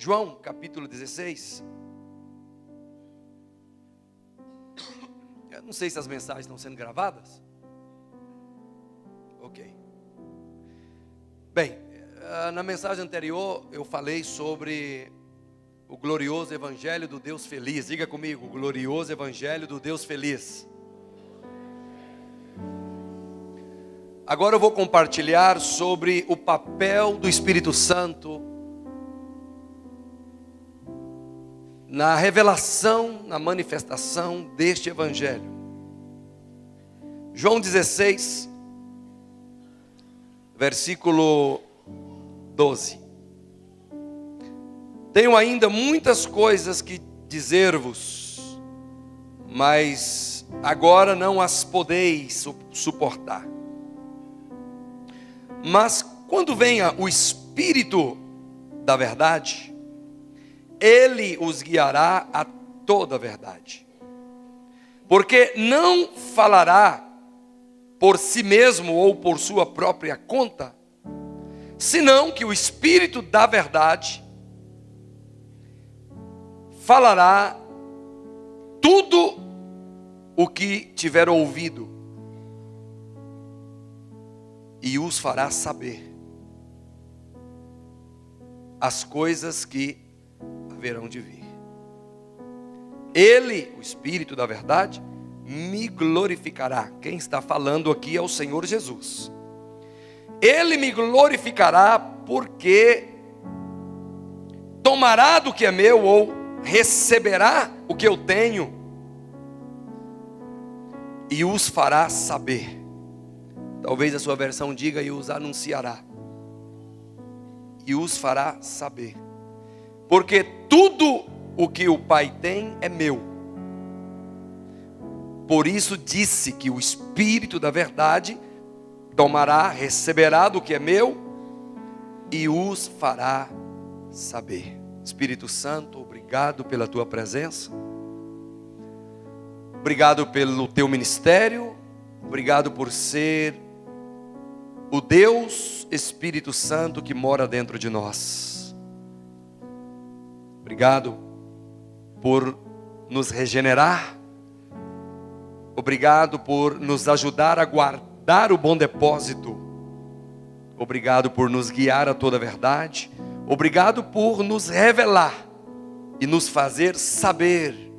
João, capítulo 16. Eu não sei se as mensagens estão sendo gravadas. Ok. Bem, na mensagem anterior eu falei sobre o glorioso evangelho do Deus feliz. Diga comigo, o glorioso evangelho do Deus feliz. Agora eu vou compartilhar sobre o papel do Espírito Santo na revelação, na manifestação deste evangelho. João 16, versículo 12. Tenho ainda muitas coisas que dizer-vos, mas agora não as podeis suportar. Mas quando venha o Espírito da verdade, Ele os guiará a toda a verdade. Porque não falará por si mesmo ou por sua própria conta, senão que o Espírito da verdade falará tudo o que tiver ouvido e os fará saber as coisas que haverão de vir. Ele, o Espírito da verdade, me glorificará. Quem está falando aqui é o Senhor Jesus. Ele me glorificará porque tomará do que é meu ou receberá o que eu tenho e os fará saber. Talvez a sua versão diga e os anunciará. E os fará saber. Porque tudo o que o Pai tem é meu. Por isso disse que o Espírito da verdade tomará, receberá do que é meu e os fará saber. Espírito Santo, obrigado pela tua presença. Obrigado pelo teu ministério. Obrigado por ser o Deus Espírito Santo que mora dentro de nós. Obrigado por nos regenerar. Obrigado por nos ajudar a guardar o bom depósito. Obrigado por nos guiar a toda a verdade. Obrigado por nos revelar e nos fazer saber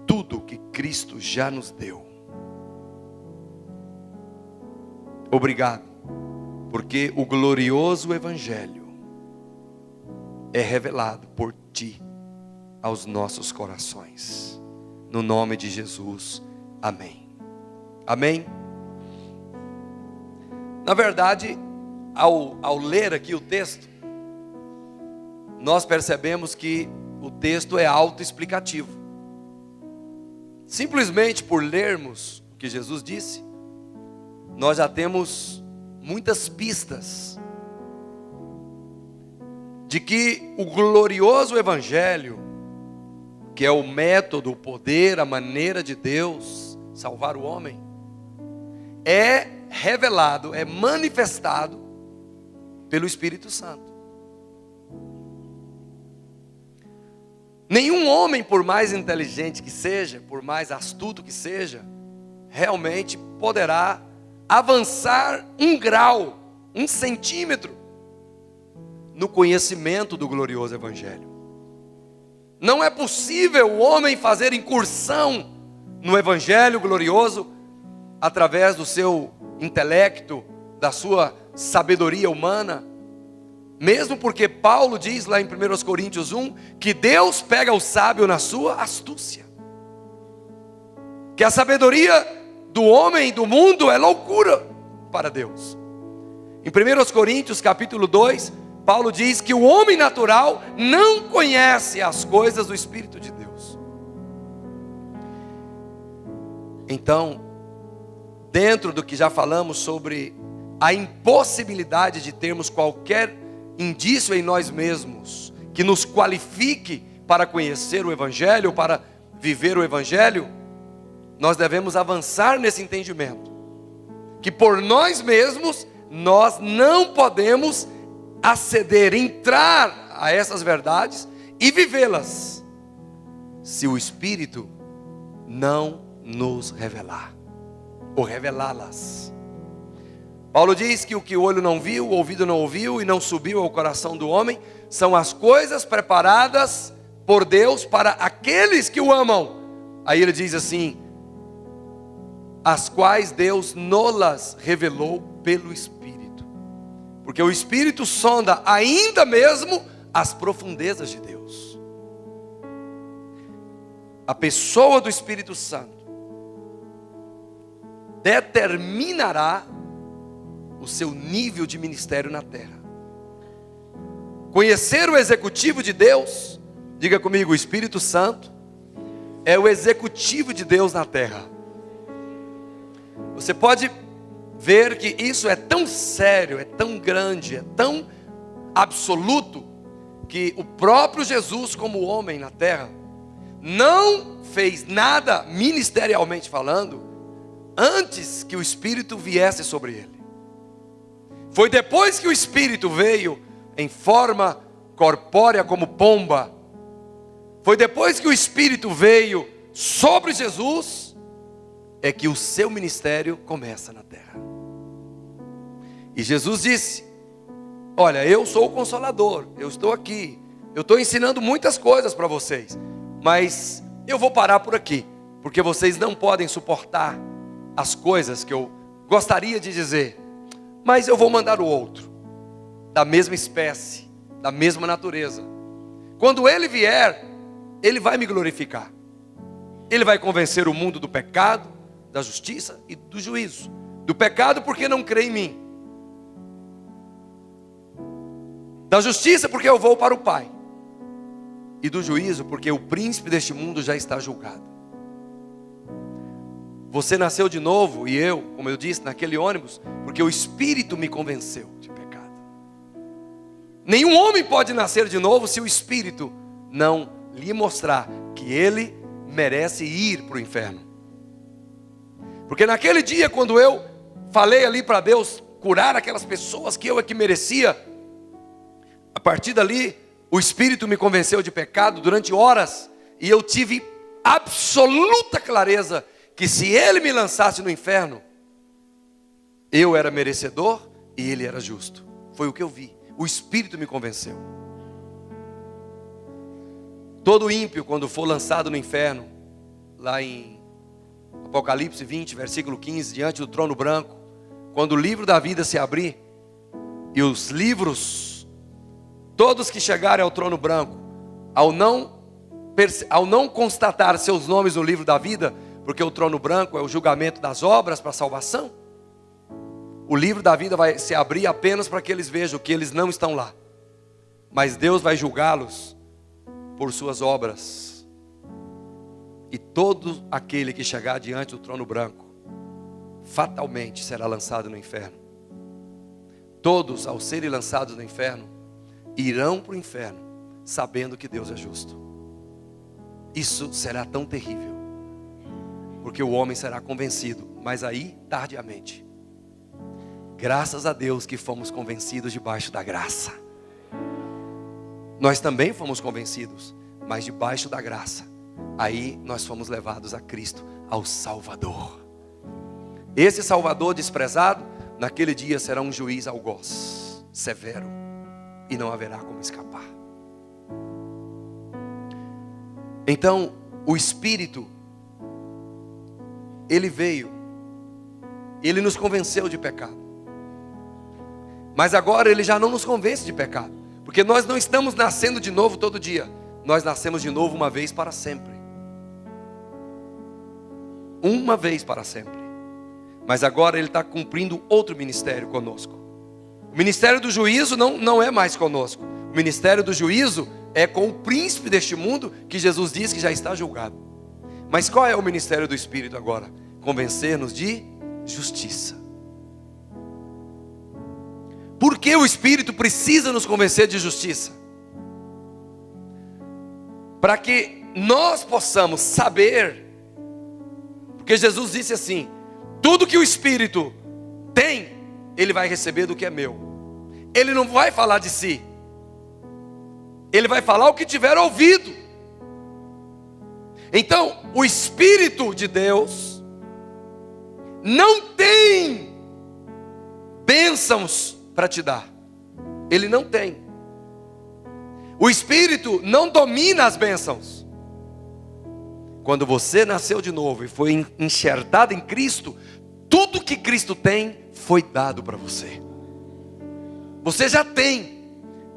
tudo que Cristo já nos deu. Obrigado, porque o glorioso evangelho é revelado por Ti aos nossos corações. No nome de Jesus. Amém. Amém? Na verdade, ao ler aqui o texto, nós percebemos que o texto é autoexplicativo. Simplesmente por lermos o que Jesus disse, nós já temos muitas pistas de que o glorioso evangelho, que é o método, o poder, a maneira de Deus salvar o homem, é revelado, é manifestado pelo Espírito Santo. Nenhum homem, por mais inteligente que seja, por mais astuto que seja, realmente poderá avançar um grau, 1 centímetro, no conhecimento do glorioso evangelho. Não é possível o homem fazer incursão no evangelho glorioso através do seu intelecto, da sua sabedoria humana. Mesmo porque Paulo diz lá em 1 Coríntios 1 que Deus pega o sábio na sua astúcia. Que a sabedoria do homem e do mundo é loucura para Deus. Em 1 Coríntios capítulo 2, Paulo diz que o homem natural não conhece as coisas do Espírito de Deus. Então, dentro do que já falamos sobre a impossibilidade de termos qualquer indício em nós mesmos que nos qualifique para conhecer o evangelho, para viver o evangelho, nós devemos avançar nesse entendimento, que por nós mesmos, nós não podemos aceder, entrar a essas verdades e vivê-las, se o Espírito não nos revelar, ou revelá-las. Paulo diz que o que o olho não viu, o ouvido não ouviu e não subiu ao coração do homem, são as coisas preparadas por Deus para aqueles que o amam. Aí ele diz assim: as quais Deus nolas revelou pelo Espírito. Porque o Espírito sonda ainda mesmo as profundezas de Deus. A pessoa do Espírito Santo determinará o seu nível de ministério na terra. Conhecer o executivo de Deus, diga comigo, o Espírito Santo é o executivo de Deus na terra. Você pode ver que isso é tão sério, é tão grande, é tão absoluto, que o próprio Jesus, como homem na terra, não fez nada ministerialmente falando antes que o Espírito viesse sobre ele. Foi depois que o Espírito veio em forma corpórea como pomba, foi depois que o Espírito veio sobre Jesus, é que o seu ministério começa na terra. E Jesus disse: olha, eu sou o Consolador, eu estou aqui, eu estou ensinando muitas coisas para vocês, mas eu vou parar por aqui, porque vocês não podem suportar as coisas que eu gostaria de dizer, mas eu vou mandar o outro, da mesma espécie, da mesma natureza. Quando ele vier, ele vai me glorificar. Ele vai convencer o mundo do pecado, da justiça e do juízo. Do pecado porque não crê em mim. Da justiça porque eu vou para o Pai. E do juízo porque o príncipe deste mundo já está julgado. Você nasceu de novo, e eu, como eu disse, naquele ônibus, porque o Espírito me convenceu de pecado. Nenhum homem pode nascer de novo se o Espírito não lhe mostrar que ele merece ir para o inferno. Porque naquele dia, quando eu falei ali para Deus curar aquelas pessoas que eu é que merecia, a partir dali, o Espírito me convenceu de pecado durante horas, e eu tive absoluta clareza que se ele me lançasse no inferno, eu era merecedor e ele era justo. Foi o que eu vi. O Espírito me convenceu. Todo ímpio, quando for lançado no inferno, lá em Apocalipse 20, versículo 15, diante do trono branco, quando o livro da vida se abrir, e os livros, todos que chegarem ao trono branco, ao não constatar seus nomes no livro da vida, porque o trono branco é o julgamento das obras para a salvação, o livro da vida vai se abrir apenas para que eles vejam que eles não estão lá, mas Deus vai julgá-los por suas obras. E todo aquele que chegar diante do trono branco fatalmente será lançado no inferno. Todos, ao serem lançados no inferno, irão para o inferno sabendo que Deus é justo. Isso será tão terrível, porque o homem será convencido, mas aí tardiamente. Graças a Deus que fomos convencidos debaixo da graça. Nós também fomos convencidos, mas debaixo da graça, aí nós fomos levados a Cristo, ao Salvador. Esse Salvador desprezado, naquele dia será um juiz algoz, severo, e não haverá como escapar. Então, o Espírito, ele veio, ele nos convenceu de pecado. Mas agora ele já não nos convence de pecado, porque nós não estamos nascendo de novo todo dia. Nós nascemos de novo uma vez para sempre. Uma vez para sempre. Mas agora ele está cumprindo outro ministério conosco. O ministério do juízo não é mais conosco. O ministério do juízo é com o príncipe deste mundo, que Jesus diz que já está julgado. Mas qual é o ministério do Espírito agora? Convencer-nos de justiça. Por que o Espírito precisa nos convencer de justiça? Para que nós possamos saber, porque Jesus disse assim: tudo que o Espírito tem, ele vai receber do que é meu. Ele não vai falar de si. Ele vai falar o que tiver ouvido. Então, o Espírito de Deus não tem bênçãos para te dar. Ele não tem. O Espírito não domina as bênçãos. Quando você nasceu de novo e foi enxertado em Cristo, tudo que Cristo tem foi dado para você. Você já tem.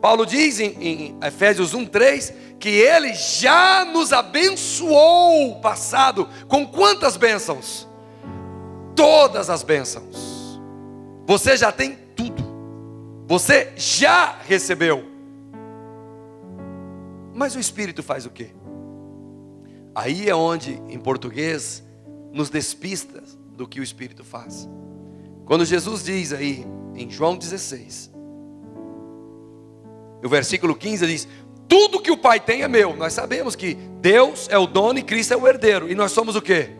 Paulo diz em Efésios 1:3 que Ele já nos abençoou passado. Com quantas bênçãos? Todas as bênçãos. Você já tem tudo. Você já recebeu. Mas o Espírito faz o quê? Aí é onde, em português, nos despista do que o Espírito faz. Quando Jesus diz aí, em João 16, o versículo 15 diz: tudo que o Pai tem é meu. Nós sabemos que Deus é o dono e Cristo é o herdeiro. E nós somos o quê?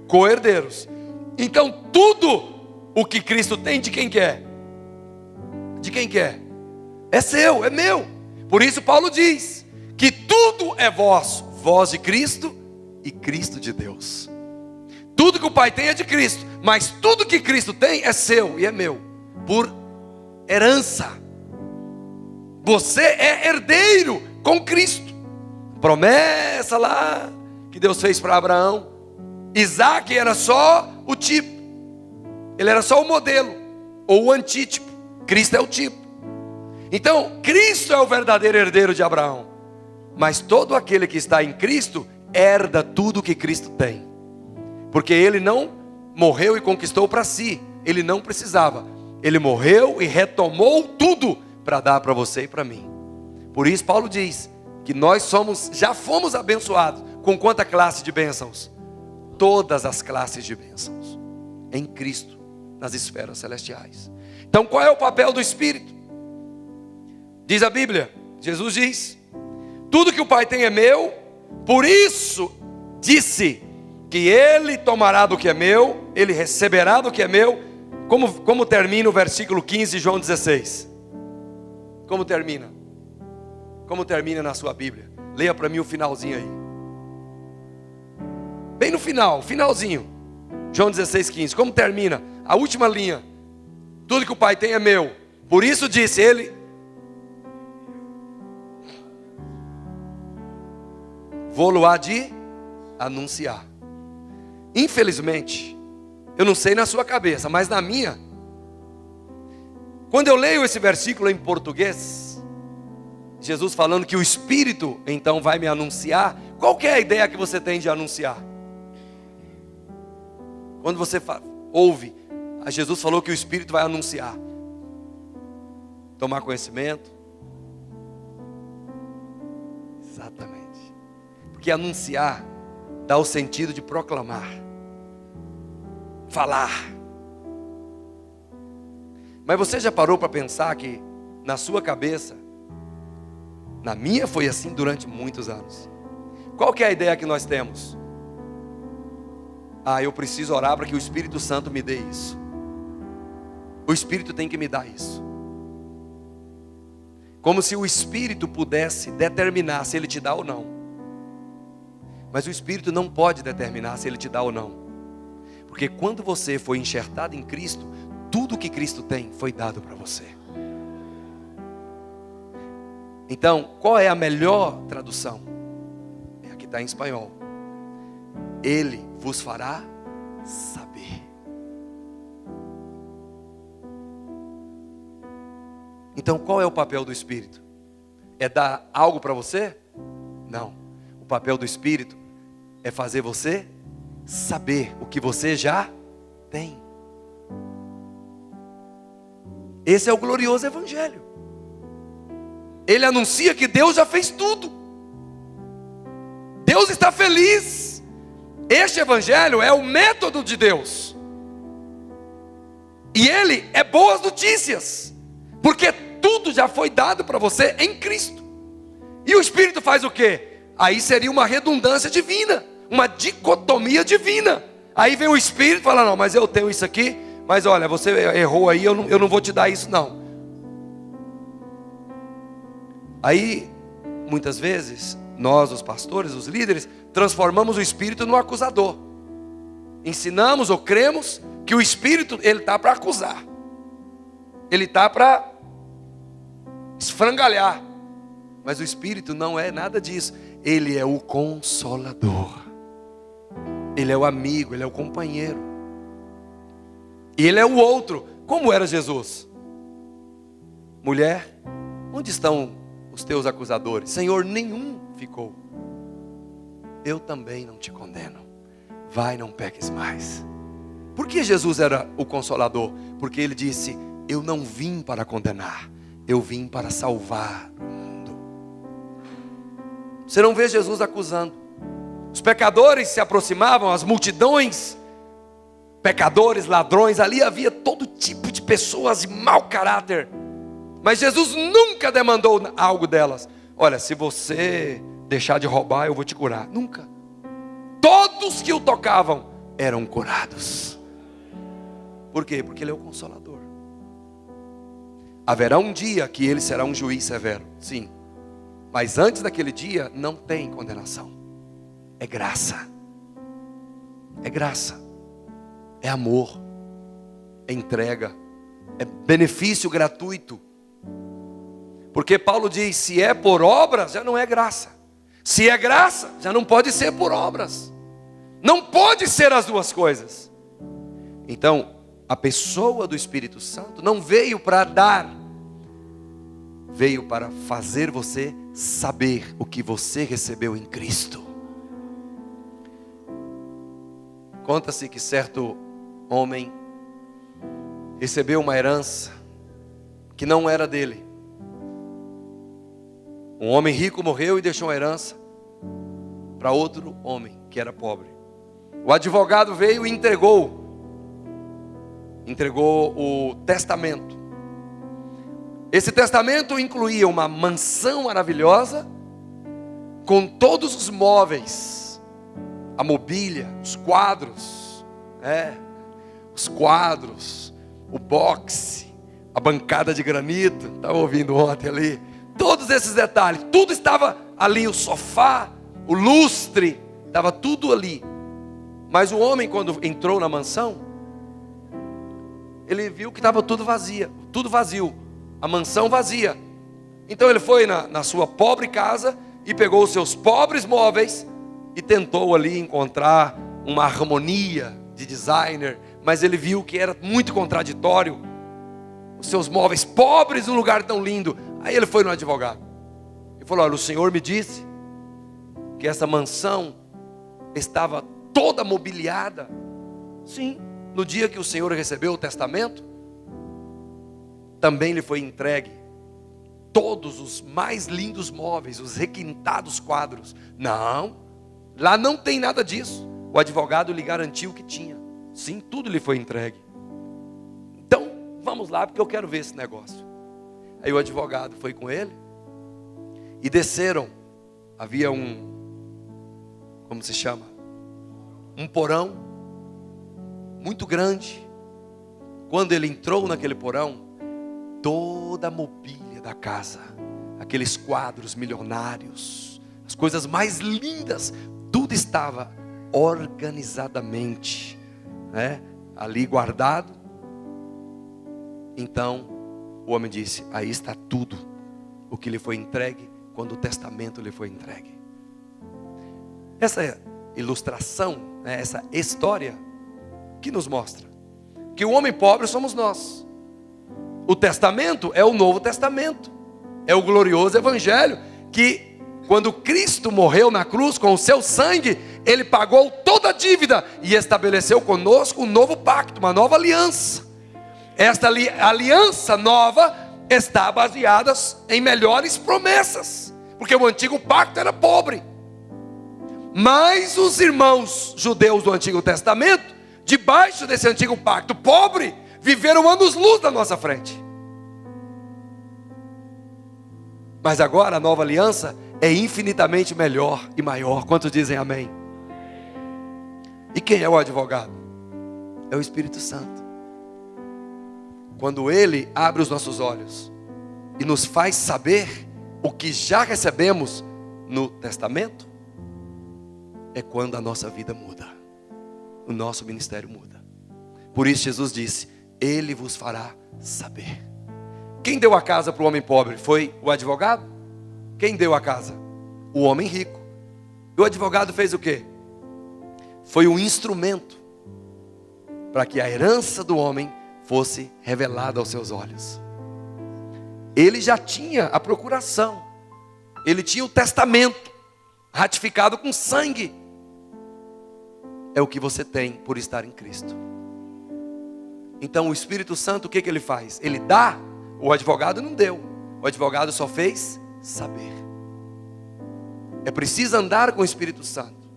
Co-herdeiros. Então tudo o que Cristo tem, de quem que é? De quem que é? É seu, é meu. Por isso Paulo diz que tudo é vosso, vós de Cristo e Cristo de Deus. Tudo que o Pai tem é de Cristo, mas tudo que Cristo tem é seu e é meu, por herança. Você é herdeiro com Cristo. Promessa lá que Deus fez para Abraão. Isaac era só o tipo, ele era só o modelo, ou o antítipo. Cristo é o tipo. Então, Cristo é o verdadeiro herdeiro de Abraão. Mas todo aquele que está em Cristo herda tudo que Cristo tem. Porque Ele não morreu e conquistou para si. Ele não precisava. Ele morreu e retomou tudo para dar para você e para mim. Por isso Paulo diz que nós já fomos abençoados. Com quanta classe de bênçãos? Todas as classes de bênçãos em Cristo, nas esferas celestiais. Então qual é o papel do Espírito? Diz a Bíblia, Jesus diz: tudo que o Pai tem é meu, por isso disse que Ele tomará do que é meu, Ele receberá do que é meu. Como termina o versículo 15 de João 16? Como termina? Como termina na sua Bíblia? Leia para mim o finalzinho aí. Bem no final, finalzinho. João 16:15. Como termina? A última linha. Tudo que o Pai tem é meu. Por isso disse Ele: vou-lo há de anunciar. Infelizmente, eu não sei na sua cabeça, mas na minha, quando eu leio esse versículo em português, Jesus falando que o Espírito então vai me anunciar, qual que é a ideia que você tem de anunciar? Quando você ouve, Jesus falou que o Espírito vai anunciar, tomar conhecimento. Exatamente. Porque anunciar dá o sentido de proclamar, falar. Mas você já parou para pensar que na sua cabeça, na minha foi assim durante muitos anos. Qual que é a ideia que nós temos? Eu preciso orar para que o Espírito Santo me dê isso. O Espírito tem que me dar isso. Como se o Espírito pudesse determinar se Ele te dá ou não. Mas o Espírito não pode determinar se Ele te dá ou não. Porque quando você foi enxertado em Cristo, tudo que Cristo tem foi dado para você. Então, qual é a melhor tradução? É a que está em espanhol. Ele vos fará saber. Então, qual é o papel do Espírito? É dar algo para você? Não. O papel do Espírito é fazer você saber o que você já tem. Esse é o glorioso Evangelho. Ele anuncia que Deus já fez tudo. Deus está feliz. Este Evangelho é o método de Deus. E ele é boas notícias. Porque tudo já foi dado para você em Cristo. E o Espírito faz o quê? Aí seria uma redundância divina, uma dicotomia divina. Aí vem o Espírito e fala: não, mas eu tenho isso aqui, mas olha, você errou aí, eu não vou te dar isso não. Aí muitas vezes, nós, os pastores, os líderes, transformamos o Espírito no acusador. Ensinamos ou cremos que o Espírito, ele está para acusar. Ele está para esfrangalhar. Mas o Espírito não é nada disso. Ele é o Consolador. Ele é o amigo, ele é o companheiro. Ele é o outro. Como era Jesus? Mulher, onde estão os teus acusadores? Senhor, nenhum ficou. Eu também não te condeno. Vai, não peques mais. Por que Jesus era o Consolador? Porque ele disse: eu não vim para condenar, eu vim para salvar o mundo. Você não vê Jesus acusando. Os pecadores se aproximavam, as multidões, pecadores, ladrões, ali havia todo tipo de pessoas de mau caráter. Mas Jesus nunca demandou algo delas. Olha, se você deixar de roubar, eu vou te curar. Nunca. Todos que o tocavam eram curados. Por quê? Porque ele é o Consolador. Haverá um dia que ele será um juiz severo, sim. Mas antes daquele dia não tem condenação. É graça. É graça. É amor. É entrega. É benefício gratuito. Porque Paulo diz: se é por obras, já não é graça. Se é graça, já não pode ser por obras. Não pode ser as duas coisas. Então, a pessoa do Espírito Santo não veio para dar, veio para fazer você saber o que você recebeu em Cristo. Conta-se que certo homem recebeu uma herança que não era dele. Um homem rico morreu e deixou uma herança para outro homem que era pobre. O advogado veio e entregou o testamento. Esse testamento incluía uma mansão maravilhosa, com todos os móveis, a mobília, os quadros, o boxe, a bancada de granito, estava ouvindo ontem ali, todos esses detalhes, tudo estava ali, o sofá, o lustre, estava tudo ali. Mas o homem, quando entrou na mansão, ele viu que estava tudo vazio, a mansão vazia. Então ele foi na sua pobre casa e pegou os seus pobres móveis e tentou ali encontrar uma harmonia de designer, mas ele viu que era muito contraditório. Os seus móveis pobres num lugar tão lindo. Aí ele foi no advogado e falou: olha, o senhor me disse que essa mansão estava toda mobiliada. Sim, no dia que o senhor recebeu o testamento, também lhe foi entregue todos os mais lindos móveis, os requintados quadros. Não, lá não tem nada disso. O advogado lhe garantiu que tinha. Sim, tudo lhe foi entregue. Então, vamos lá, porque eu quero ver esse negócio. Aí o advogado foi com ele e desceram. Havia como se chama? Um porão muito grande. Quando ele entrou naquele porão, toda a mobília da casa, aqueles quadros milionários, as coisas mais lindas, tudo estava organizadamente, ali guardado. Então o homem disse: aí está tudo o que lhe foi entregue quando o testamento lhe foi entregue. Essa ilustração, essa história que nos mostra que o homem pobre somos nós. O testamento é o Novo Testamento, é o glorioso Evangelho, que quando Cristo morreu na cruz com o seu sangue, Ele pagou toda a dívida e estabeleceu conosco um novo pacto, uma nova aliança. Esta aliança nova está baseada em melhores promessas, porque o antigo pacto era pobre. Mas os irmãos judeus do Antigo Testamento, debaixo desse antigo pacto pobre, viveram anos-luz na nossa frente. Mas agora a nova aliança é infinitamente melhor e maior. Quantos dizem amém? E quem é o advogado? É o Espírito Santo. Quando Ele abre os nossos olhos e nos faz saber o que já recebemos, no testamento, é quando a nossa vida muda, o nosso ministério muda. Por isso Jesus disse: Ele vos fará saber. Quem deu a casa para o homem pobre? Foi o advogado? Quem deu a casa? O homem rico. E o advogado fez o quê? Foi um instrumento para que a herança do homem fosse revelada aos seus olhos. Ele já tinha a procuração, ele tinha o testamento ratificado com sangue. É o que você tem por estar em Cristo. Então o Espírito Santo, o que ele faz? Ele dá, o advogado não deu, o advogado só fez saber. É preciso andar com o Espírito Santo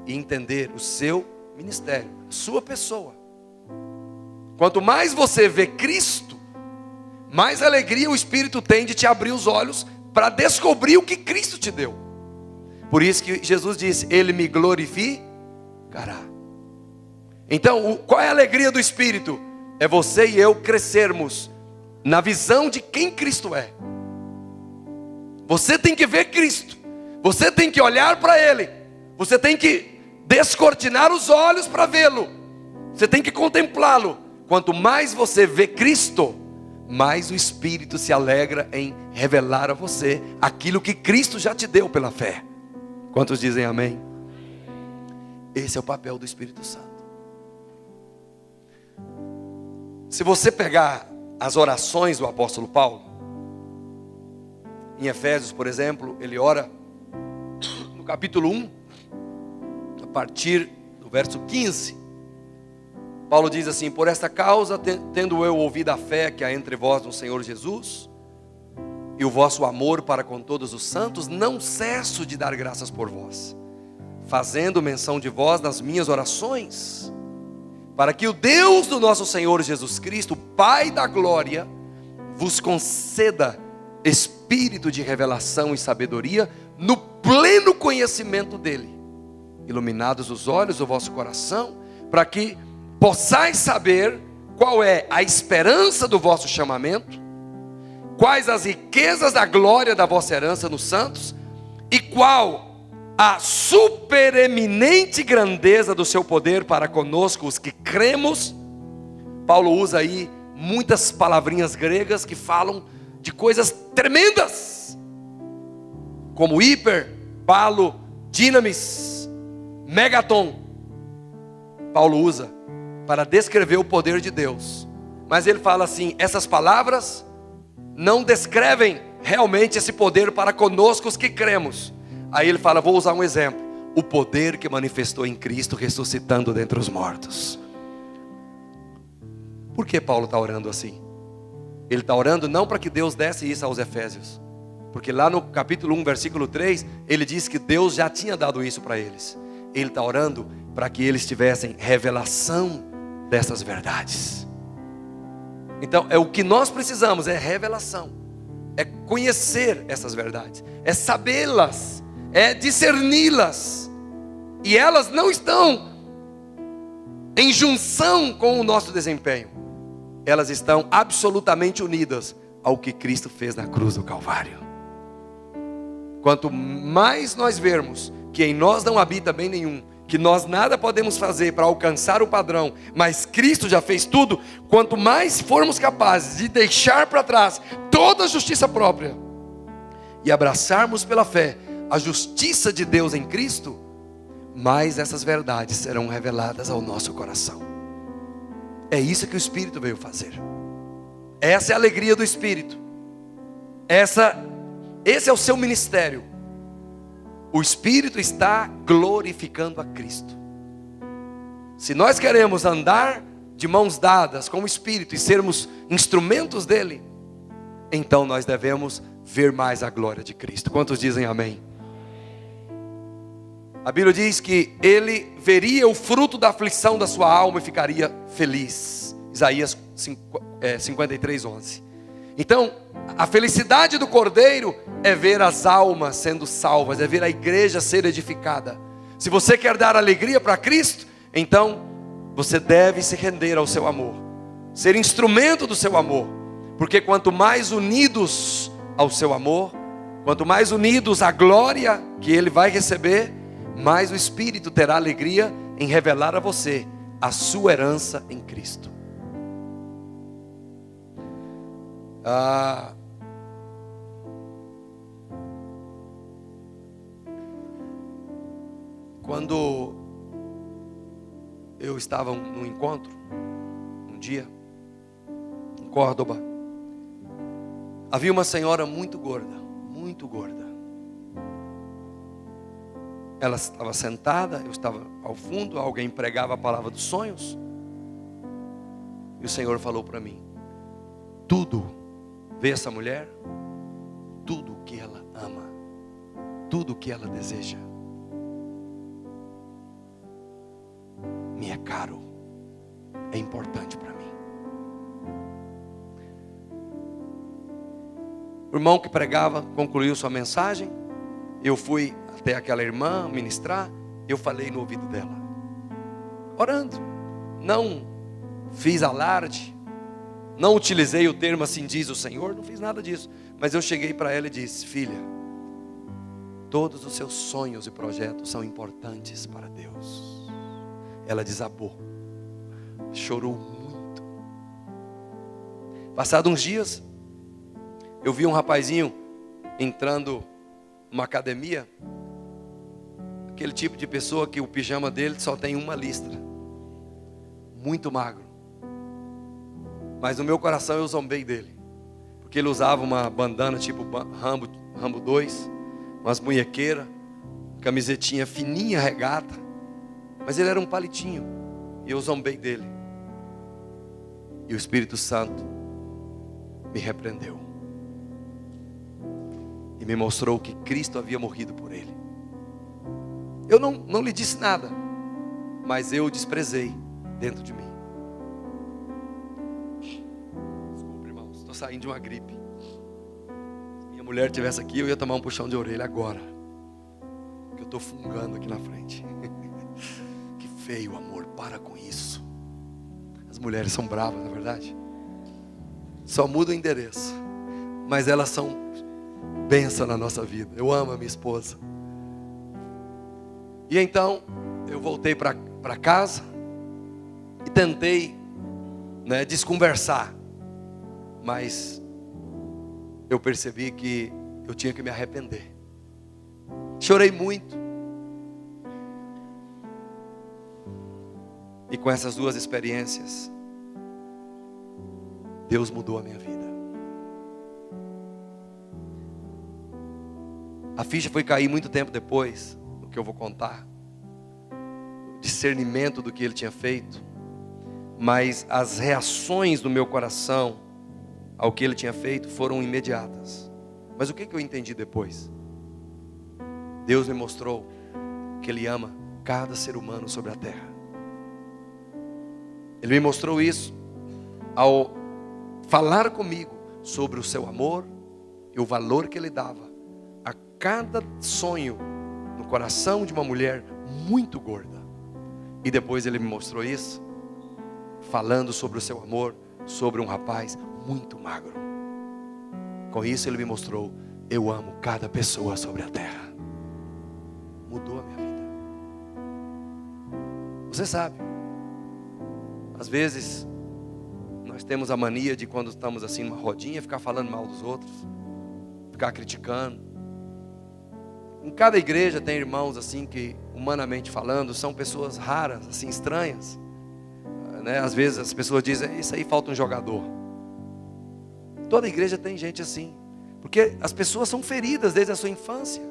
e entender o seu ministério, a sua pessoa. Quanto mais você vê Cristo, mais alegria o Espírito tem de te abrir os olhos para descobrir o que Cristo te deu. Por isso que Jesus disse: Ele me glorificará. Então, qual é a alegria do Espírito? É você e eu crescermos na visão de quem Cristo é. Você tem que ver Cristo, você tem que olhar para Ele, você tem que descortinar os olhos para vê-lo, você tem que contemplá-lo. Quanto mais você vê Cristo, mais o Espírito se alegra em revelar a você aquilo que Cristo já te deu pela fé. Quantos dizem amém? Esse é o papel do Espírito Santo. Se você pegar as orações do apóstolo Paulo, em Efésios, por exemplo, ele ora no capítulo 1, a partir do verso 15. Paulo diz assim: por esta causa, tendo eu ouvido a fé que há entre vós no Senhor Jesus, e o vosso amor para com todos os santos, não cesso de dar graças por vós, fazendo menção de vós nas minhas orações, para que o Deus do nosso Senhor Jesus Cristo, Pai da glória, vos conceda espírito de revelação e sabedoria, no pleno conhecimento dele, iluminados os olhos do vosso coração, para que possais saber qual é a esperança do vosso chamamento, quais as riquezas da glória da vossa herança nos santos, e qual a supereminente grandeza do seu poder para conosco os que cremos. Paulo usa aí muitas palavrinhas gregas que falam de coisas tremendas, como hiper, palo, dinamis, megaton. Paulo usa para descrever o poder de Deus, mas ele fala assim: essas palavras não descrevem realmente esse poder para conosco os que cremos. Aí ele fala, vou usar um exemplo: o poder que manifestou em Cristo ressuscitando dentre os mortos. Por que Paulo está orando assim? Ele está orando não para que Deus desse isso aos Efésios, porque lá no capítulo 1, versículo 3, ele diz que Deus já tinha dado isso para eles. Ele está orando para que eles tivessem revelação dessas verdades. Então, o que nós precisamos é revelação, é conhecer essas verdades, é sabê-las, é discerni-las. E elas não estão em junção com o nosso desempenho, elas estão absolutamente unidas ao que Cristo fez na cruz do Calvário. Quanto mais nós vermos que em nós não habita bem nenhum, que nós nada podemos fazer para alcançar o padrão, mas Cristo já fez tudo, quanto mais formos capazes de deixar para trás toda a justiça própria e abraçarmos pela fé a justiça de Deus em Cristo, mais essas verdades serão reveladas ao nosso coração. É isso que o Espírito veio fazer. Essa é a alegria do Espírito. Esse é o seu ministério. O Espírito está glorificando a Cristo. Se nós queremos andar de mãos dadas com o Espírito e sermos instrumentos dele, então nós devemos ver mais a glória de Cristo. Quantos dizem amém? A Bíblia diz que ele veria o fruto da aflição da sua alma e ficaria feliz. Isaías 53:11. Então, a felicidade do Cordeiro é ver as almas sendo salvas, é ver a igreja ser edificada. Se você quer dar alegria para Cristo, então você deve se render ao seu amor, ser instrumento do seu amor, porque quanto mais unidos ao seu amor, Quanto mais unidos à glória que ele vai receber, mais o Espírito terá alegria em revelar a você a sua herança em Cristo. Quando eu estava num encontro, um dia, em Córdoba, havia uma senhora muito gorda, muito gorda. Ela estava sentada, eu estava ao fundo, alguém pregava a palavra dos sonhos. E o Senhor falou para mim: tudo, vê essa mulher, tudo o que ela ama, tudo o que ela deseja, me é caro, é importante para mim. O irmão que pregava concluiu sua mensagem. Eu fui até aquela irmã ministrar. Eu falei no ouvido dela, orando. Não fiz alarde, não utilizei o termo assim diz o Senhor, não fiz nada disso. Mas eu cheguei para ela e disse: filha, todos os seus sonhos e projetos são importantes para Deus. Ela desabou, chorou muito. Passados uns dias, eu vi um rapazinho entrando numa academia, aquele tipo de pessoa que o pijama dele só tem uma listra, muito magro. Mas no meu coração eu zombei dele, porque ele usava uma bandana tipo Rambo 2, umas munhequeiras, camisetinha fininha, regata. Mas ele era um palitinho, e eu zombei dele. E o Espírito Santo me repreendeu e me mostrou que Cristo havia morrido por ele. Eu não lhe disse nada, mas eu o desprezei dentro de mim. Desculpa, irmãos, estou saindo de uma gripe. Se minha mulher estivesse aqui, eu ia tomar um puxão de orelha agora, porque eu estou fungando aqui na frente. Que feio, amor, para com isso. As mulheres são bravas, não é verdade? Só muda o endereço, mas elas são bênção na nossa vida. Eu amo a minha esposa. E então eu voltei para casa e tentei, desconversar, mas eu percebi que eu tinha que me arrepender. Chorei muito. E com essas duas experiências, Deus mudou a minha vida. A ficha foi cair muito tempo depois, do que eu vou contar, o discernimento do que ele tinha feito, mas as reações do meu coração ao que ele tinha feito foram imediatas. Mas o que eu entendi depois? Deus me mostrou que Ele ama cada ser humano sobre a terra. Ele me mostrou isso ao falar comigo sobre o seu amor e o valor que Ele dava a cada sonho no coração de uma mulher muito gorda. E depois Ele me mostrou isso falando sobre o seu amor sobre um rapaz muito magro. Com isso Ele me mostrou: eu amo cada pessoa sobre a terra. Mudou a minha vida. Você sabe, às vezes nós temos a mania de, quando estamos assim numa rodinha, ficar falando mal dos outros, ficar criticando. Em cada igreja tem irmãos assim que, humanamente falando, são pessoas raras, assim, estranhas, Às vezes as pessoas dizem: isso aí falta um jogador. Toda igreja tem gente assim, porque as pessoas são feridas desde a sua infância.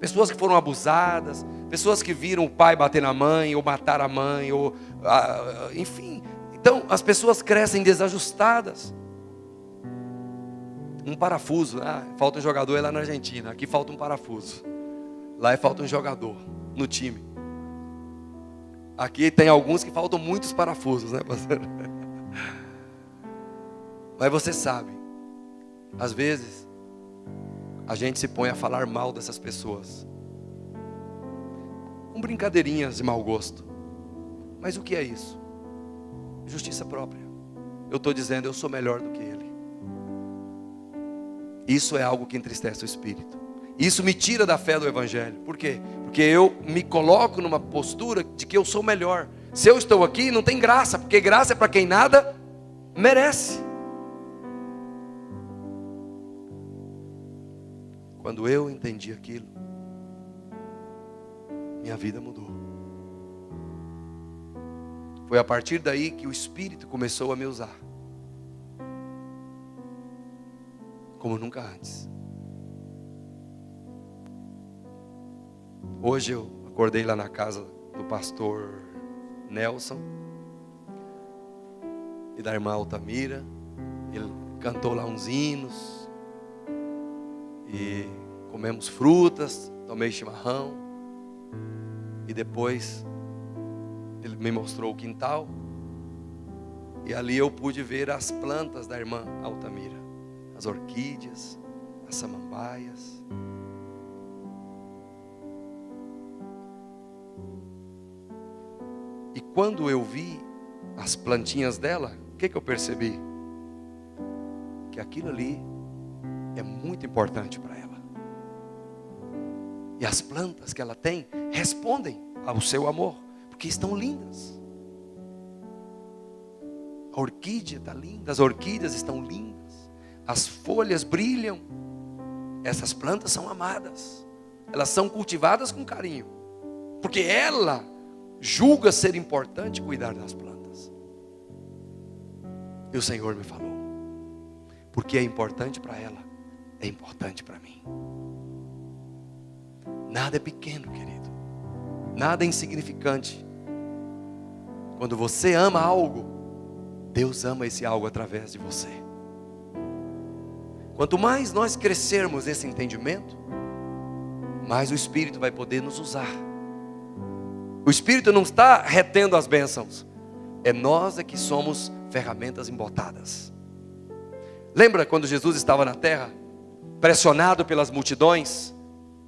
Pessoas que foram abusadas, pessoas que viram o pai bater na mãe, ou matar a mãe, enfim. Então as pessoas crescem desajustadas. Um parafuso, falta um jogador, é lá na Argentina. Aqui falta um parafuso, lá falta um jogador no time. Aqui tem alguns que faltam muitos parafusos, pastor? Mas você sabe, às vezes a gente se põe a falar mal dessas pessoas, com brincadeirinhas de mau gosto. Mas o que é isso? Justiça própria. Eu estou dizendo: eu sou melhor do que ele. Isso é algo que entristece o espírito. Isso me tira da fé do evangelho. Por quê? Porque eu me coloco numa postura de que eu sou melhor. Se eu estou aqui, não tem graça, porque graça é para quem nada merece. Quando eu entendi aquilo, minha vida mudou. Foi a partir daí que o Espírito começou a me usar como nunca antes. Hoje eu acordei lá na casa do pastor Nelson e da irmã Altamira. Ele cantou lá uns hinos e comemos frutas, tomei chimarrão e depois ele me mostrou o quintal e ali eu pude ver as plantas da irmã Altamira, as orquídeas, as samambaias. E quando eu vi as plantinhas dela, o que eu percebi? Que aquilo ali é muito importante para ela. E as plantas que ela tem respondem ao seu amor, porque estão lindas. A orquídea está linda, as orquídeas estão lindas, as folhas brilham. Essas plantas são amadas, elas são cultivadas com carinho, porque ela julga ser importante cuidar das plantas. E o Senhor me falou, porque é importante para ela, é importante para mim. Nada é pequeno, querido, nada é insignificante. Quando você ama algo, Deus ama esse algo através de você. Quanto mais nós crescermos nesse entendimento, mais o Espírito vai poder nos usar. O Espírito não está retendo as bênçãos, é nós que somos ferramentas embotadas. Lembra quando Jesus estava na terra, pressionado pelas multidões,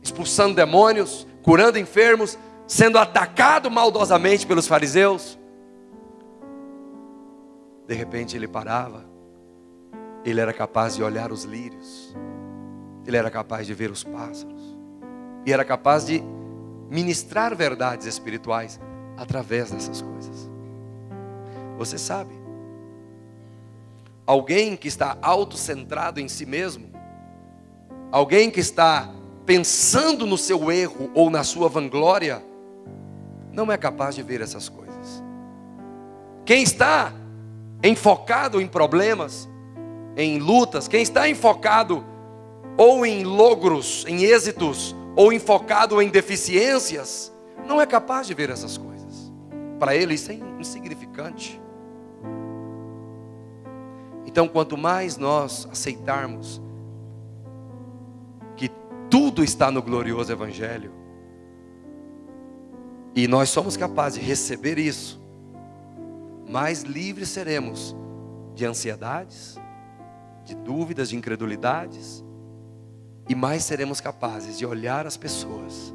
expulsando demônios, curando enfermos, sendo atacado maldosamente pelos fariseus? De repente ele parava, ele era capaz de olhar os lírios, ele era capaz de ver os pássaros, e era capaz de ministrar verdades espirituais através dessas coisas. Você sabe, alguém que está autocentrado em si mesmo, alguém que está pensando no seu erro ou na sua vanglória, não é capaz de ver essas coisas. Quem está enfocado em problemas, em lutas, quem está enfocado ou em logros, em êxitos, ou enfocado em deficiências, não é capaz de ver essas coisas. Para ele isso é insignificante. Então, quanto mais nós aceitarmos que tudo está no glorioso Evangelho, e nós somos capazes de receber isso, mais livres seremos de ansiedades, de dúvidas, de incredulidades, e mais seremos capazes de olhar as pessoas,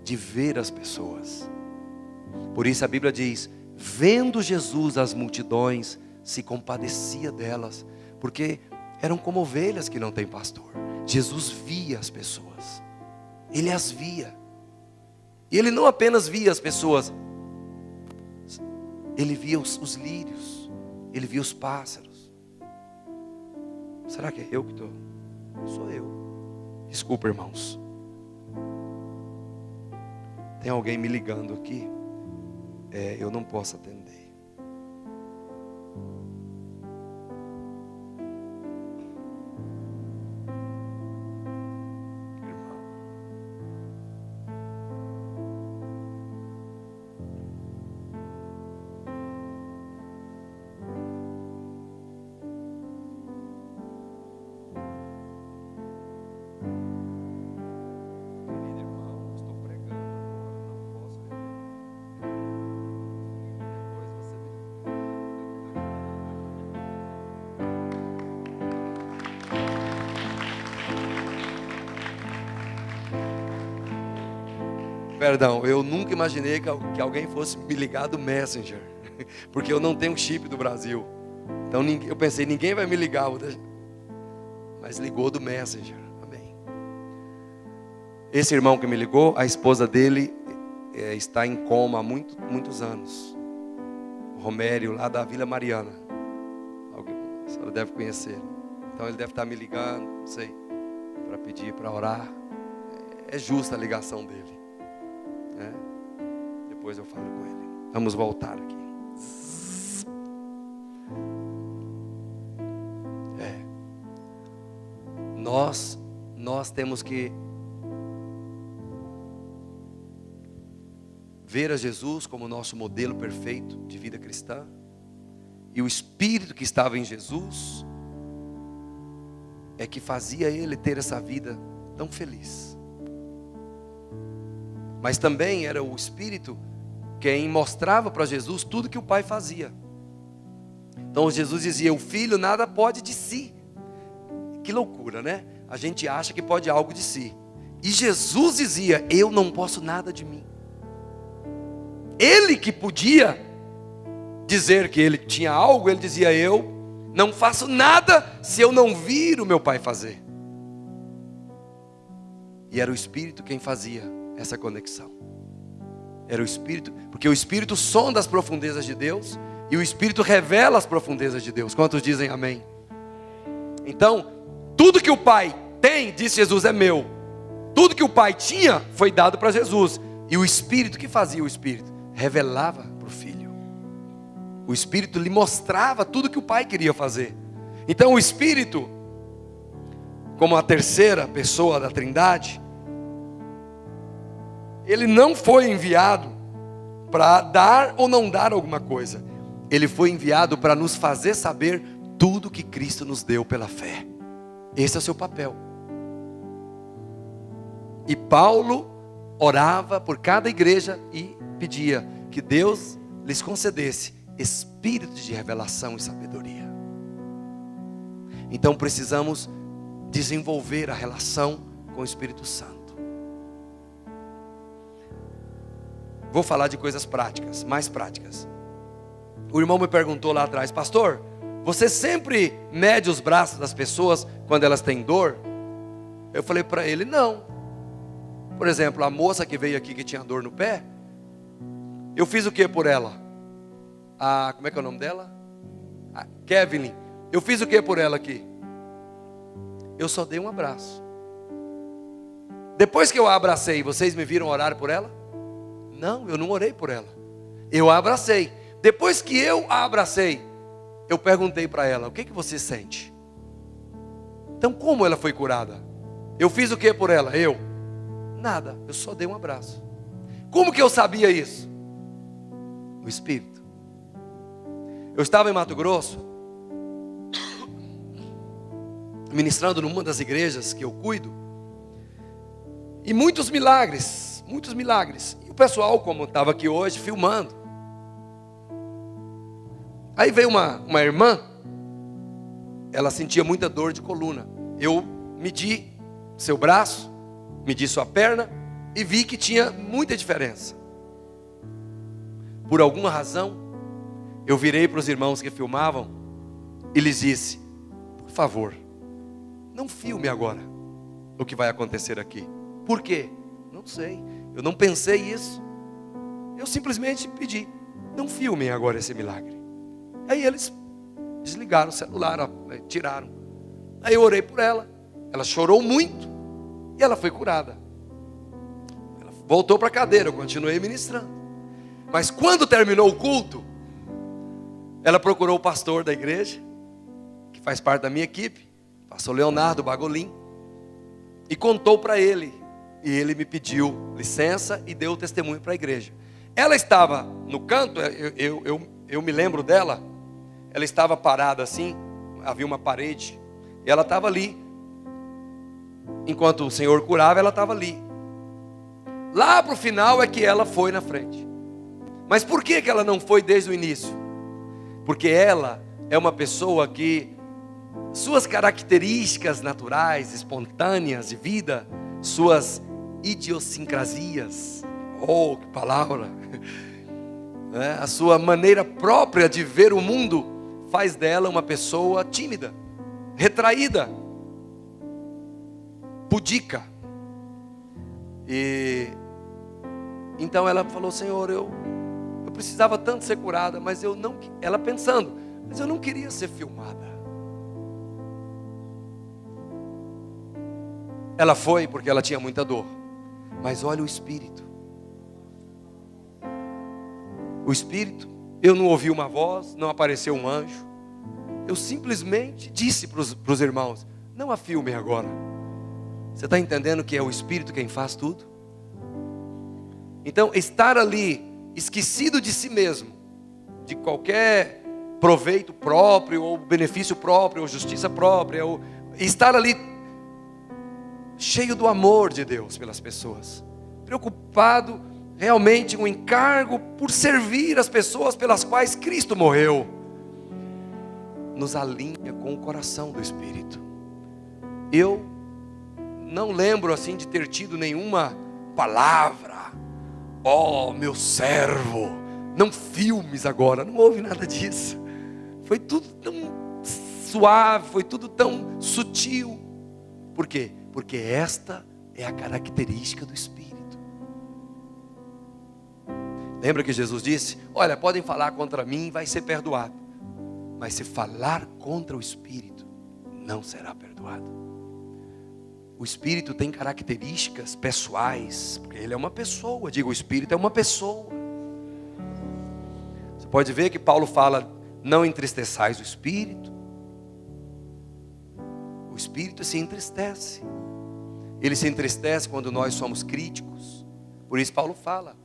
de ver as pessoas. Por isso a Bíblia diz, vendo Jesus as multidões, se compadecia delas, porque eram como ovelhas que não têm pastor. Jesus via as pessoas, Ele as via. E Ele não apenas via as pessoas, Ele via os lírios, Ele via os pássaros. Será que é eu que estou? Sou eu. Desculpa, irmãos. Tem alguém me ligando aqui. Eu não posso atender. Perdão, eu nunca imaginei que alguém fosse me ligar do Messenger, porque eu não tenho chip do Brasil. Então eu pensei, ninguém vai me ligar. mas ligou do Messenger. Amém. Esse irmão que me ligou, a esposa dele está em coma há muitos anos. Romério, lá da Vila Mariana. A senhora deve conhecer. Então ele deve estar me ligando, não sei, para pedir, para orar. É justa a ligação dele. Depois eu falo com ele. Vamos voltar aqui. Nós temos que ver a Jesus como nosso modelo perfeito de vida cristã. E o Espírito que estava em Jesus é que fazia ele ter essa vida tão feliz. Mas também era o Espírito quem mostrava para Jesus tudo que o Pai fazia. Então Jesus dizia: o Filho nada pode de si. Que loucura, né? A gente acha que pode algo de si. E Jesus dizia: eu não posso nada de mim. Ele que podia dizer que ele tinha algo, ele dizia: eu não faço nada se eu não vir o meu Pai fazer. E era o Espírito quem fazia essa conexão. Era o Espírito, porque o Espírito sonda as profundezas de Deus e o Espírito revela as profundezas de Deus. Quantos dizem amém? Então, tudo que o Pai tem, disse Jesus, é meu. Tudo que o Pai tinha foi dado para Jesus. E o Espírito, que fazia o Espírito? Revelava para o Filho. O Espírito lhe mostrava tudo que o Pai queria fazer. Então o Espírito, como a terceira pessoa da Trindade, ele não foi enviado para dar ou não dar alguma coisa. Ele foi enviado para nos fazer saber tudo que Cristo nos deu pela fé. Esse é o seu papel. E Paulo orava por cada igreja e pedia que Deus lhes concedesse espírito de revelação e sabedoria. Então precisamos desenvolver a relação com o Espírito Santo. Vou falar de coisas práticas, mais práticas. O irmão me perguntou lá atrás: pastor, você sempre mede os braços das pessoas quando elas têm dor? Eu falei para ele: não. Por exemplo, a moça que veio aqui que tinha dor no pé, eu fiz o que por ela? Como é que é o nome dela? A Kevin. Eu fiz o que por ela aqui? Eu só dei um abraço. Depois que eu a abracei, vocês me viram orar por ela? Não, eu não orei por ela. Eu a abracei. Depois que eu a abracei, eu perguntei para ela: o que você sente? Então como ela foi curada? Eu fiz o que por ela? Nada, eu só dei um abraço. Como que eu sabia isso? O Espírito. Eu estava em Mato Grosso, ministrando numa das igrejas que eu cuido, e muitos milagres. E o pessoal, como estava aqui hoje, filmando. Aí veio uma irmã, ela sentia muita dor de coluna. Eu medi seu braço, medi sua perna e vi que tinha muita diferença. Por alguma razão, eu virei para os irmãos que filmavam e lhes disse: por favor, não filme agora o que vai acontecer aqui. Por quê? Não sei, eu não pensei isso. Eu simplesmente pedi: não filmem agora esse milagre. Aí eles desligaram o celular, tiraram. Aí eu orei por ela, ela chorou muito e ela foi curada. Ela voltou para a cadeira, eu continuei ministrando. Mas quando terminou o culto, ela procurou o pastor da igreja, que faz parte da minha equipe, pastor Leonardo Bagolin, e contou para ele. E ele me pediu licença e deu o testemunho para a igreja. Ela estava no canto, eu me lembro dela. Ela estava parada assim, havia uma parede, e ela estava ali. Enquanto o Senhor curava, ela estava ali. Lá para o final é que ela foi na frente. Mas por que ela não foi desde o início? Porque ela é uma pessoa que suas características naturais, espontâneas de vida, suas idiosincrasias, oh, que palavra, a sua maneira própria de ver o mundo, faz dela uma pessoa tímida, retraída. pudica. E então ela falou: Senhor, eu precisava tanto ser curada, mas eu não, ela pensando, mas eu não queria ser filmada. Ela foi porque ela tinha muita dor. Mas olha o Espírito. O Espírito, eu não ouvi uma voz, não apareceu um anjo. Eu simplesmente disse para os irmãos: não a filmem agora. Você está entendendo que é o Espírito quem faz tudo? Então, estar ali, esquecido de si mesmo, de qualquer proveito próprio, ou benefício próprio, ou justiça própria, ou estar ali cheio do amor de Deus pelas pessoas, preocupado realmente com o encargo por servir as pessoas pelas quais Cristo morreu, nos alinha com o coração do Espírito. Eu não lembro assim de ter tido nenhuma palavra: ó, meu servo, não filmes agora. Não houve nada disso. Foi tudo tão suave, foi tudo tão sutil. Por quê? Porque esta é a característica do Espírito. Lembra que Jesus disse: olha, podem falar contra mim, vai ser perdoado. Mas se falar contra o Espírito, não será perdoado. O Espírito tem características pessoais, porque ele é uma pessoa. Digo, o Espírito é uma pessoa. Você pode ver que Paulo fala: não entristeçais o Espírito. O Espírito se entristece. Ele se entristece quando nós somos críticos. Por isso Paulo fala: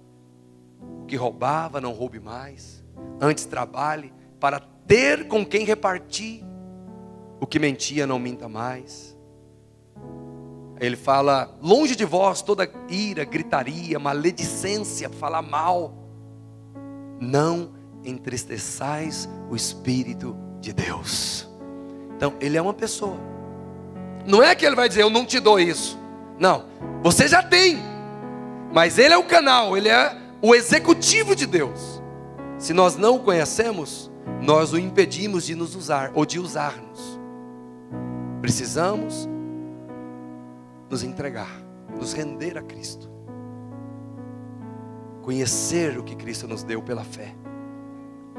o que roubava, não roube mais. Antes trabalhe para ter com quem repartir. O que mentia, não minta mais. Ele fala: longe de vós toda ira, gritaria, maledicência, falar mal. Não entristeçais o Espírito de Deus. Então, ele é uma pessoa. Não é que ele vai dizer: eu não te dou isso. Não, você já tem. Mas ele é o canal, ele é o executivo de Deus. Se nós não o conhecemos, nós o impedimos de nos usar, ou de usar-nos. Precisamos nos entregar, nos render a Cristo, conhecer o que Cristo nos deu pela fé,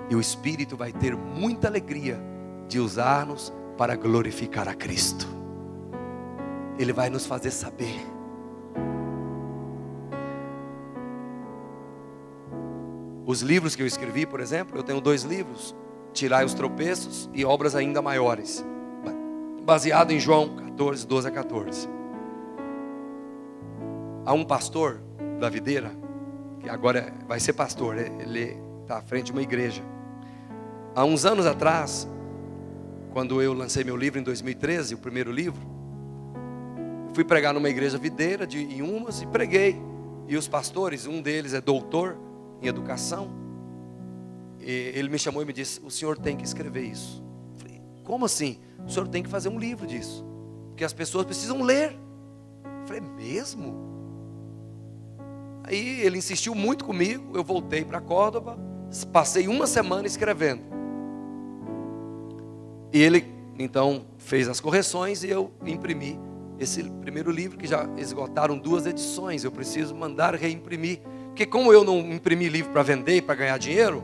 e o Espírito vai ter muita alegria de usar-nos para glorificar a Cristo. Ele vai nos fazer saber. Os livros que eu escrevi, por exemplo, eu tenho 2 livros: Tirai os Tropeços e Obras Ainda Maiores, baseado em João 14, 12 a 14. Há um pastor da Videira, que agora vai ser pastor, ele está à frente de uma igreja. Há uns anos atrás, quando eu lancei meu livro em 2013, o primeiro livro, fui pregar numa igreja videira em Umas e preguei. E os pastores, um deles é doutor em educação, e ele me chamou e me disse: o senhor tem que escrever isso. Eu falei: como assim? O senhor tem que fazer um livro disso, porque as pessoas precisam ler. Eu falei: mesmo? Aí ele insistiu muito comigo. Eu voltei para Córdoba, passei uma semana escrevendo. E ele então fez as correções e eu imprimi esse primeiro livro, que já esgotaram 2 edições. Eu preciso mandar reimprimir, porque como eu não imprimi livro para vender e para ganhar dinheiro,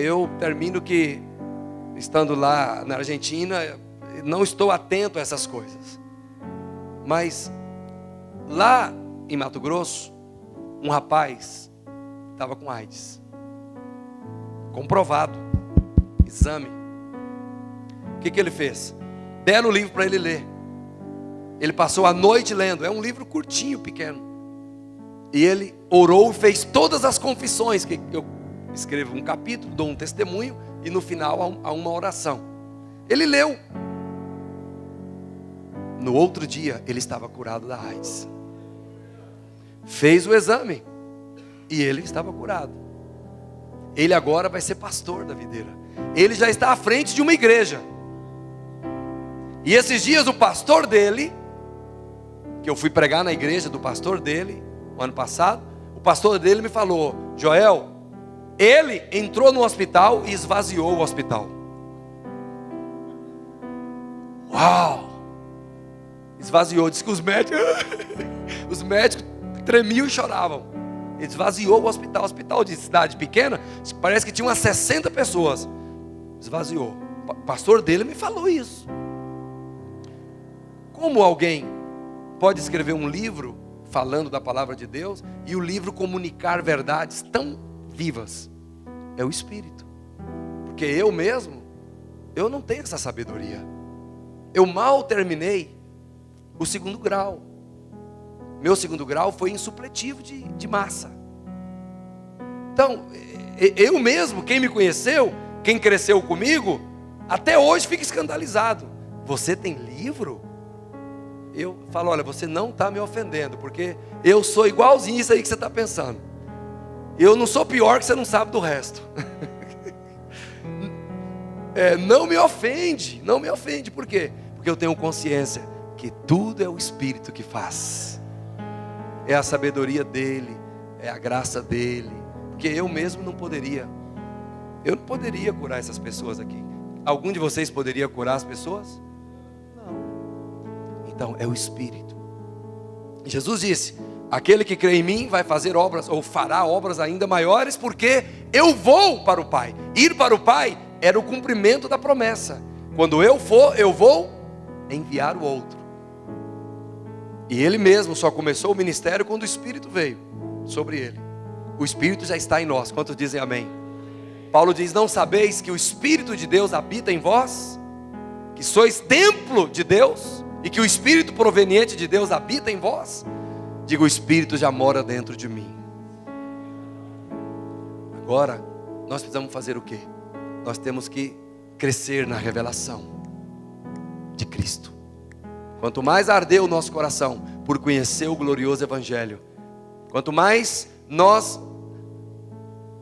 eu termino que, estando lá na Argentina, não estou atento a essas coisas. Mas lá em Mato Grosso, um rapaz estava com AIDS, comprovado, exame. O que ele fez? Deram o livro para ele ler. Ele passou a noite lendo. É um livro curtinho, pequeno. E ele orou e fez todas as confissões, que eu escrevo um capítulo, dou um testemunho, e no final há uma oração. Ele leu. No outro dia, ele estava curado da AIDS. Fez o exame e ele estava curado. Ele agora vai ser pastor da Videira. Ele já está à frente de uma igreja. E esses dias o pastor dele, que eu fui pregar na igreja do pastor dele, o ano passado, o pastor dele me falou: Joel, ele entrou no hospital e esvaziou o hospital. Uau! Esvaziou. Diz que os médicos tremiam e choravam. Ele esvaziou o hospital. Hospital de cidade pequena, parece que tinha umas 60 pessoas. Esvaziou. O pastor dele me falou isso. Como alguém pode escrever um livro falando da palavra de Deus e o livro comunicar verdades tão vivas? É o Espírito. Porque eu mesmo, eu não tenho essa sabedoria. Eu mal terminei o 2º grau. Meu 2º grau foi em supletivo de massa. Então, eu mesmo, quem me conheceu, quem cresceu comigo, até hoje fica escandalizado. Você tem livro? Eu falo, olha, você não está me ofendendo, porque eu sou igualzinho isso aí que você está pensando. Eu não sou pior que você não sabe do resto. Não me ofende, não me ofende. Por quê? Porque eu tenho consciência que tudo é o Espírito que faz. É a sabedoria dele, é a graça dele. Porque eu mesmo não poderia. Eu não poderia curar essas pessoas aqui. Algum de vocês poderia curar as pessoas? Não. Então é o Espírito. Jesus disse: aquele que crê em mim vai fazer obras, ou fará obras ainda maiores, porque eu vou para o Pai. Ir para o Pai era o cumprimento da promessa. Quando eu for, eu vou enviar o outro. E ele mesmo só começou o ministério quando o Espírito veio sobre ele. O Espírito já está em nós. Quantos dizem amém? Paulo diz: não sabeis que o Espírito de Deus habita em vós? Que sois templo de Deus? E que o Espírito proveniente de Deus habita em vós? Diga: o Espírito já mora dentro de mim. Agora, nós precisamos fazer o quê? Nós temos que crescer na revelação de Cristo. Quanto mais arder o nosso coração por conhecer o glorioso Evangelho, quanto mais nós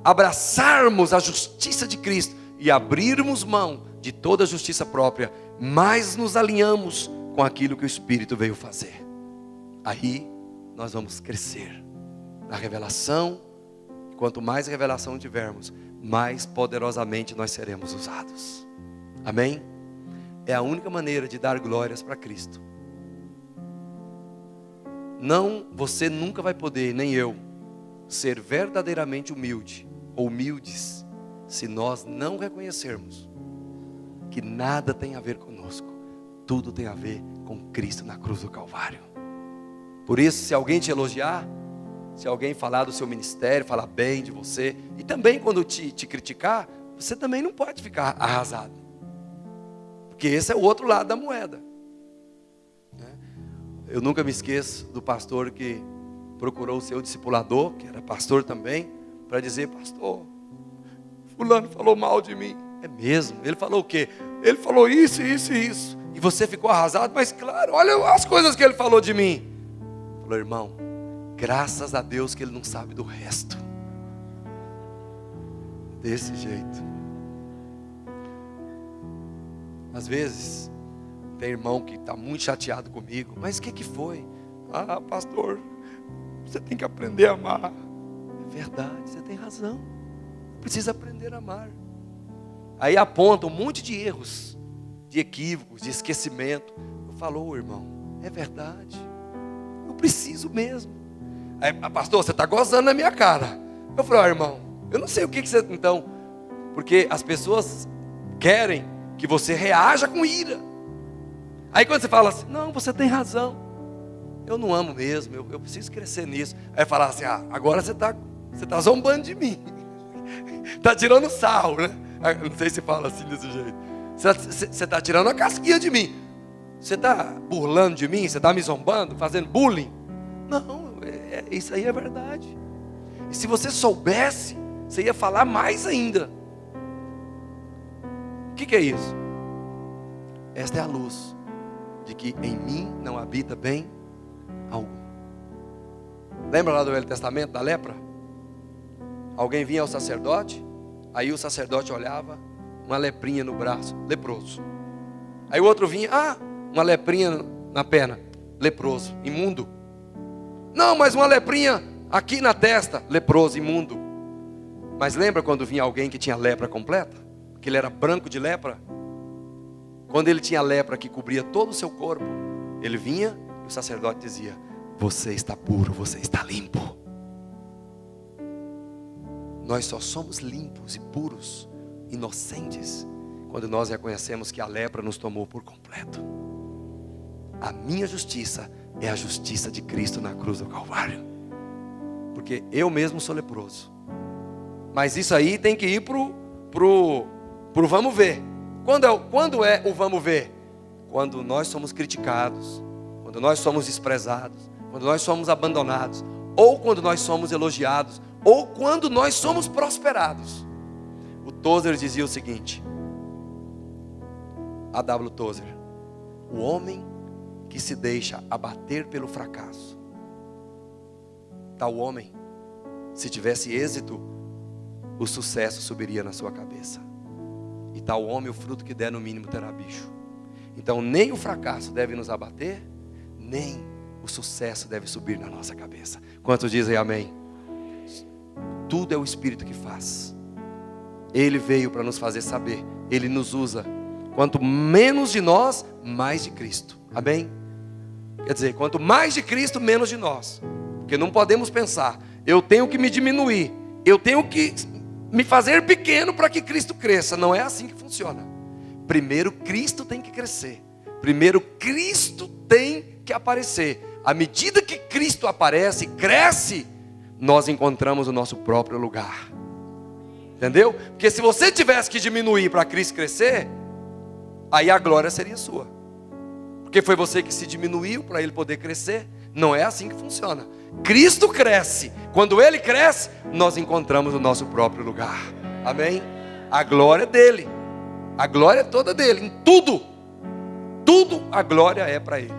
abraçarmos a justiça de Cristo e abrirmos mão de toda a justiça própria, mais nos alinhamos com aquilo que o Espírito veio fazer. Aí nós vamos crescer na revelação. E quanto mais revelação tivermos, mais poderosamente nós seremos usados. Amém? É a única maneira de dar glórias para Cristo. Não, você nunca vai poder, nem eu, ser verdadeiramente humilde ou humildes, se nós não reconhecermos que nada tem a ver conosco, tudo tem a ver com Cristo na cruz do Calvário. Por isso, se alguém te elogiar, se alguém falar do seu ministério, falar bem de você, e também quando te criticar, você também não pode ficar arrasado, porque esse é o outro lado da moeda. Eu nunca me esqueço do pastor que procurou o seu discipulador, que era pastor também, para dizer: pastor, fulano falou mal de mim. É mesmo? Ele falou o quê? Ele falou isso, isso e isso. E você ficou arrasado? Mas claro, olha as coisas que ele falou de mim. Falou: irmão, graças a Deus que ele não sabe do resto. Desse jeito. Às vezes tem irmão que está muito chateado comigo. Mas o que foi? Ah, pastor, você tem que aprender a amar. É verdade, você tem razão. Precisa aprender a amar. Aí aponta um monte de erros, de equívocos, de esquecimento. Eu falo: irmão, é verdade. Eu preciso mesmo. Aí: pastor, você está gozando na minha cara. Eu falo: irmão, eu não sei o que você... Então, porque as pessoas querem que você reaja com ira. Aí quando você fala assim: não, você tem razão, eu não amo mesmo, eu preciso crescer nisso. Aí fala assim: agora você está zombando de mim. Está tirando sarro, né? Não sei se fala assim desse jeito. Você está tirando a casquinha de mim. Você está burlando de mim? Você está me zombando, fazendo bullying? Não, isso aí é verdade. E se você soubesse, você ia falar mais ainda. O que é isso? Esta é a luz de que em mim não habita bem algum. Lembra lá do Velho Testamento, da lepra? Alguém vinha ao sacerdote, aí o sacerdote olhava, uma leprinha no braço, leproso. Aí o outro vinha: uma leprinha na perna, leproso, imundo. Não, mas uma leprinha aqui na testa, leproso, imundo. Mas lembra quando vinha alguém que tinha lepra completa? Que ele era branco de lepra? Quando ele tinha lepra que cobria todo o seu corpo, Ele vinha e o sacerdote dizia: você está puro, você está limpo. Nós só somos limpos e puros, inocentes, quando nós reconhecemos que a lepra nos tomou por completo. A minha justiça é a justiça de Cristo na cruz do Calvário. Porque eu mesmo sou leproso. Mas isso aí tem que ir pro vamos ver. Quando é o vamos ver? Quando nós somos criticados, quando nós somos desprezados, quando nós somos abandonados, ou quando nós somos elogiados, ou quando nós somos prosperados. O Tozer dizia o seguinte, A.W. Tozer: o homem que se deixa abater pelo fracasso, tal homem, se tivesse êxito, o sucesso subiria na sua cabeça. E tal homem, o fruto que der no mínimo terá bicho. Então nem o fracasso deve nos abater, nem o sucesso deve subir na nossa cabeça. Quantos dizem amém? Tudo é o Espírito que faz. Ele veio para nos fazer saber. Ele nos usa. Quanto menos de nós, mais de Cristo. Amém? Quer dizer, quanto mais de Cristo, menos de nós. Porque não podemos pensar: eu tenho que me diminuir, eu tenho que me fazer pequeno para que Cristo cresça. Não é assim que funciona. Primeiro Cristo tem que crescer. Primeiro Cristo tem que aparecer. À medida que Cristo aparece, cresce, nós encontramos o nosso próprio lugar. Entendeu? Porque se você tivesse que diminuir para Cristo crescer, aí a glória seria sua. Porque foi você que se diminuiu para Ele poder crescer. Não é assim que funciona. Cristo cresce. Quando Ele cresce, nós encontramos o nosso próprio lugar. Amém? A glória é dele. A glória é toda dele. Em tudo. Tudo a glória é para Ele.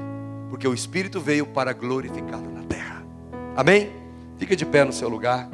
Porque o Espírito veio para glorificá-lo na terra. Amém? Fica de pé no seu lugar.